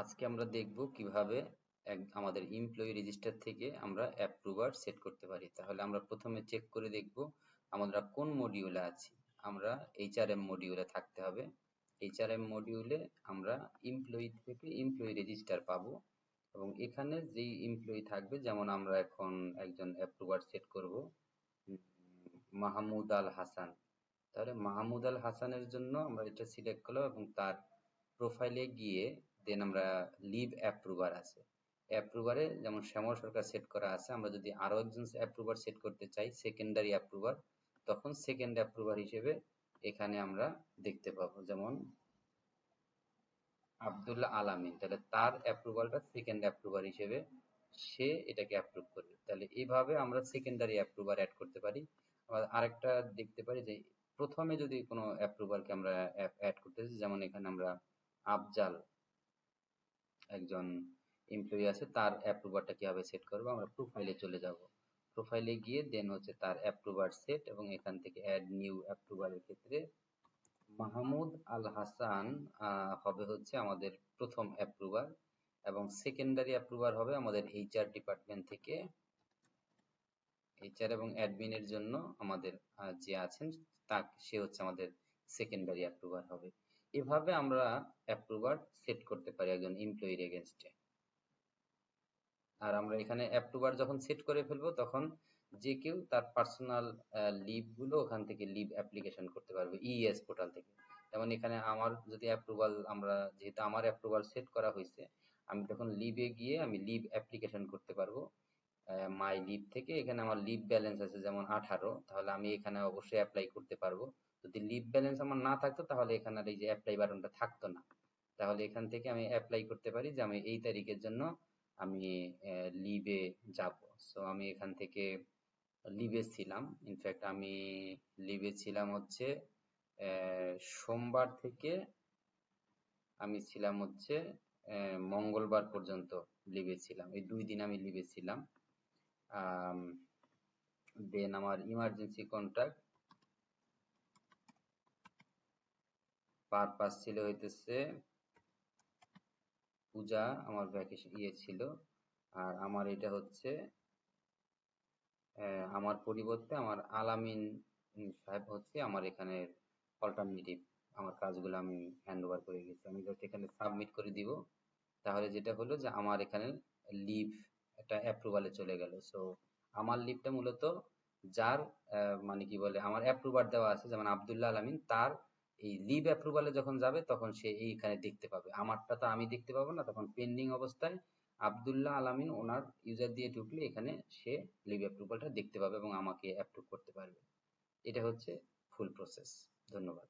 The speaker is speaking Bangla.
আজকে আমরা দেখব কিভাবে আমাদের এমপ্লয়ি রেজিস্টার থেকে আমরা অ্যাপ্রুভার সেট করতে পারি। তাহলে আমরা প্রথমে চেক করে দেখব আমরা কোন মডিউলে আছি। আমরা এইচআরএম মডিউলে থাকতে হবে। এইচআরএম মডিউলে আমরা এমপ্লয়ি থেকে এমপ্লয়ি রেজিস্টার পাবো এবং এখানে যেই এমপ্লয়ি থাকবে, যেমন আমরা এখন একজন অ্যাপ্রুভার সেট করব মাহমুদ আল হাসান। তাহলে মাহমুদ আল হাসানের জন্য আমরা এটা সিলেক্ট করলাম এবং তার প্রোফাইলে গিয়ে দেন আমরা লিভ অ্যাপ্রুভার আছে, অ্যাপ্রুভারে যেমন শ্যামল সরকার সেট করা আছে। আমরা যদি আরো একজন অ্যাপ্রুভার সেট করতে চাই, সেকেন্ডারি অ্যাপ্রুভার, তখন সেকেন্ড অ্যাপ্রুভার হিসেবে এখানে আমরা দেখতে পাবো, যেমন আব্দুল্লাহ আলামিন। তাহলে তার অ্যাপ্রুভালটা সেকেন্ড অ্যাপ্রুভার হিসেবে সে এটাকে অ্যাপ্রুভ করবে। তাহলে এইভাবে আমরা সেকেন্ডারি অ্যাপ্রুভার অ্যাড করতে পারি। আরেকটা দেখতে পারি যে প্রথমে যদি কোনো অ্যাপ্রুভারকে আমরা অ্যাড করতে চাই, যেমন এখানে আমরা আফজাল একজন এমপ্লয়ি আছে, তার অ্যাপ্রুভারটা কিভাবে সেট করবো, আমরা প্রোফাইলে চলে যাব। প্রোফাইলে গিয়ে দেন হচ্ছে তার অ্যাপ্রুভার সেট এবং এখান থেকে অ্যাড নিউ অ্যাপ্রুভারের ক্ষেত্রে মাহমুদ আল হাসান হবে হচ্ছে আমাদের প্রথম অ্যাপ্রুভার এবং সেকেন্ডারি অ্যাপ্রুভার হবে আমাদের এইচআর ডিপার্টমেন্ট থেকে। এইচআর এবং অ্যাডমিনের জন্য আমাদের যে আছেন সে হচ্ছে আমাদের সেকেন্ডারি অ্যাপ্রুভার হবে। এভাবে আমরা অ্যাপ্রুভার সেট করতে পারি একজন এমপ্লয়ির এগেইনস্টে। আর আমরা এখানে অ্যাপ্রুভার যখন সেট করে ফেলবো, তখন যে কেউ তার পার্সোনাল লিভ গুলো ওখান থেকে লিভ অ্যাপ্লিকেশন করতে পারবে ইএস পোর্টাল থেকে। যেমন এখানে আমার যদি অ্যাপ্রুভাল, আমরা যেহেতু আমার অ্যাপ্রুভাল সেট করা হয়েছে, আমি তখন লিভে গিয়ে আমি লিভ অ্যাপ্লিকেশন করতে পারবো। মাই লিভ থেকে এখানে আমার লিভ ব্যালেন্স আছে যেমন 18, তাহলে আমি এখানে অবশ্যই অ্যাপ্লাই করতে পারবো। যদি লিভ ব্যালেন্স আমার না থাকতো তাহলে এখানে আর এই যে অ্যাপ্লাই বাটনটা থাকতো না। তাহলে এখান থেকে আমি অ্যাপ্লাই করতে পারি যে আমি এই তারিখের জন্য আমি লিভে যাব। সো আমি এখান থেকে লিভে ছিলাম, ইনফ্যাক্ট আমি লিভে ছিলাম হচ্ছে সোমবার থেকে আমি ছিলাম হচ্ছে মঙ্গলবার পর্যন্ত লিভে ছিলাম। এই 2 দিন আমি লিভে ছিলাম। দেন আমার ইমার্জেন্সি কন্ট্যাক্ট পারপাস ছিল হইতেছে পূজা, আমার ভ্যাকেশন ছিল। আর আমার এটা হচ্ছে আমার পরিবর্তে আমার আলামিন সাহেব হচ্ছে আমার এখানে অল্টারনেটিভ, আমার কাজগুলো আমি হ্যান্ড ওভার করে গেছি। আমি জাস্ট এখানে সাবমিট করে দিব। তাহলে যেটা হলো যে আমার এখানে লিভ একটা অ্যাপ্রুভালে চলে গেল। সো আমার লিভটা মূলত যার মানে কি বলে আমার অ্যাপ্রুভার দেওয়া আছে, যেমন আব্দুল্লাহ আলামিন, তার এই লিভ অ্যাপ্রুভালে যখন যাবে তখন সে এইখানে দেখতে পাবে। আমারটা তো আমি দেখতে পাবো না, তখন পেন্ডিং অবস্থায় আব্দুল্লাহ আলামিন ওনার ইউজার দিয়ে ঢুকলে এখানে সে লিভ অ্যাপ্রুভালটা দেখতে পাবে এবং আমাকে অ্যাপ্রুভ করতে পারবে। এটা হচ্ছে ফুল প্রসেস। ধন্যবাদ।